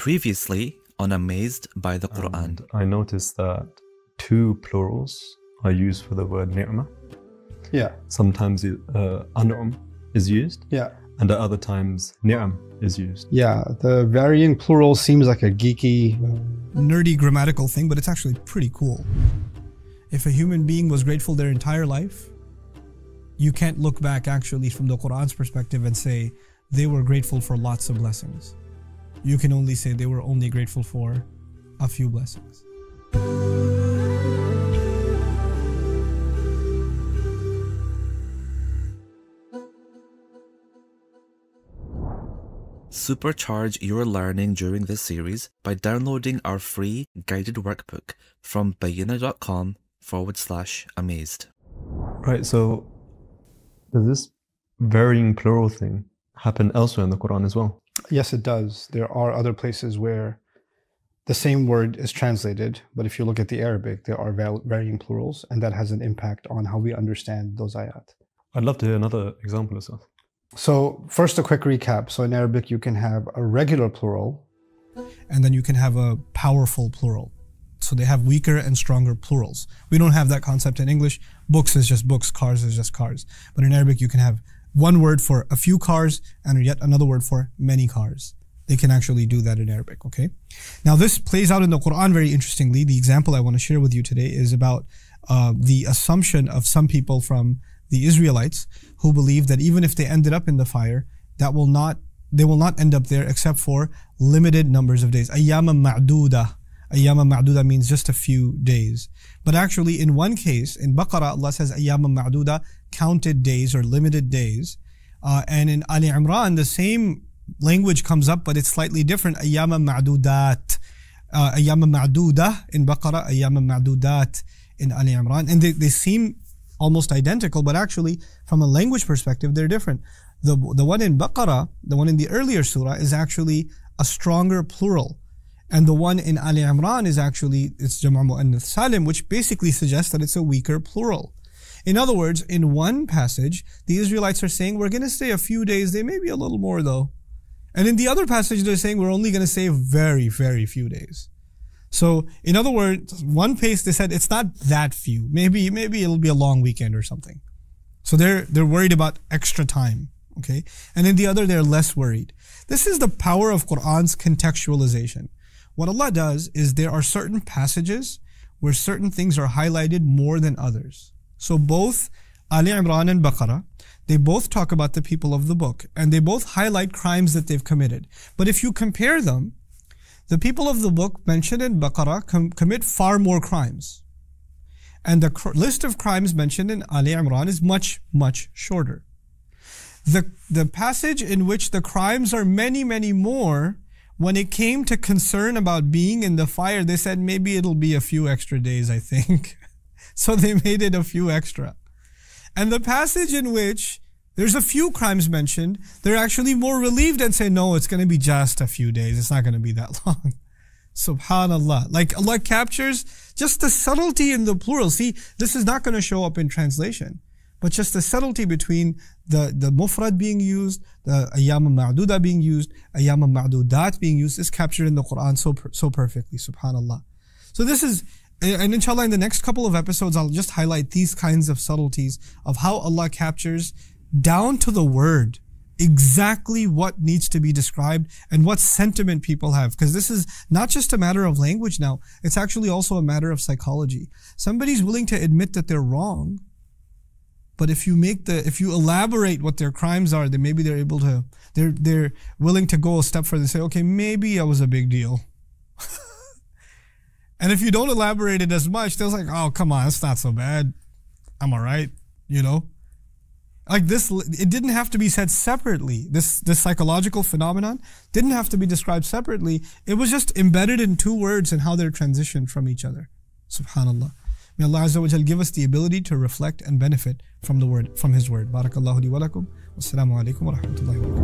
Previously on Amazed by the Quran. And I noticed that two plurals are used for the word ni'mah. Yeah. Sometimes an'um is used. Yeah. And at other times ni'am is used. Yeah, the varying plural seems like a geeky, nerdy grammatical thing, but it's actually pretty cool. If a human being was grateful their entire life, you can't look back actually from the Quran's perspective and say they were grateful for lots of blessings. You can only say they were only grateful for a few blessings. Supercharge your learning during this series by downloading our free guided workbook from bayina.com/amazed. Right, so does this varying plural thing happen elsewhere in the Quran as well? Yes, it does. There are other places where the same word is translated, but if you look at the Arabic, there are varying plurals, and that has an impact on how we understand those ayat. I'd love to hear another example of that. So first, a quick recap. So in Arabic, you can have a regular plural. And then you can have a powerful plural. So they have weaker and stronger plurals. We don't have that concept in English. Books is just books, cars is just cars. But in Arabic, you can have one word for a few cars and yet another word for many cars. They can actually do that in Arabic, okay? Now this plays out in the Quran very interestingly. The example I want to share with you today is about the assumption of some people from the Israelites who believe that even if they ended up in the fire, they will not end up there except for limited numbers of days. Ayyama ma'duda. Ayyama ma'duda means just a few days. But actually in one case, in Baqarah, Allah says Ayyama ma'duda, counted days or limited days. And in Ali Imran, the same language comes up, but it's slightly different. Ayyama ma'dudat. Ayyama ma'duda in Baqarah, Ayyama ma'dudat in Ali Imran. And they seem almost identical, but actually from a language perspective, they're different. The one in Baqarah, the one in the earlier surah, is actually a stronger plural. And the one in Ali Imran is actually, it's Jama' Mu'annath Salim, which basically suggests that it's a weaker plural. In other words, in one passage, the Israelites are saying, we're going to stay a few days, they may be a little more though. And in the other passage, they're saying, we're only going to stay very, very few days. So, in other words, one place they said, it's not that few. Maybe it'll be a long weekend or something. So they're worried about extra time, okay? And in the other, they're less worried. This is the power of Qur'an's contextualization. What Allah does is there are certain passages where certain things are highlighted more than others. So both Ali Imran and Baqarah, they both talk about the people of the book and they both highlight crimes that they've committed. But if you compare them, the people of the book mentioned in Baqarah commit far more crimes. And the list of crimes mentioned in Ali Imran is much, much shorter. The passage in which the crimes are many, many more, when it came to concern about being in the fire, they said maybe it'll be a few extra days, I think. So they made it a few extra. And the passage in which there's a few crimes mentioned, they're actually more relieved and say, no, it's going to be just a few days. It's not going to be that long. Subhanallah. Like Allah captures just the subtlety in the plural. See, this is not going to show up in translation, but just the subtlety between the mufrad being used, the ayyama ma'duda being used, ayyama ma'dudat being used is captured in the Quran so perfectly. Subhanallah. So this is, and inshallah in the next couple of episodes, I'll just highlight these kinds of subtleties of how Allah captures down to the word exactly what needs to be described and what sentiment people have. Because this is not just a matter of language now, it's actually also a matter of psychology. Somebody's willing to admit that they're wrong, but if you elaborate what their crimes are, then maybe they're willing to go a step further and say, okay, maybe it was a big deal. And if you don't elaborate it as much, they're like, oh, come on, it's not so bad. I'm all right, you know? Like this, it didn't have to be said separately. This psychological phenomenon didn't have to be described separately. It was just embedded in two words and how they're transitioned from each other. Subhanallah. May Allah Azza wa Jal give us the ability to reflect and benefit from the word, from His word. Barakallahu li wa lakum. Wassalamu alaikum wa rahmatullahi wa barakatuh.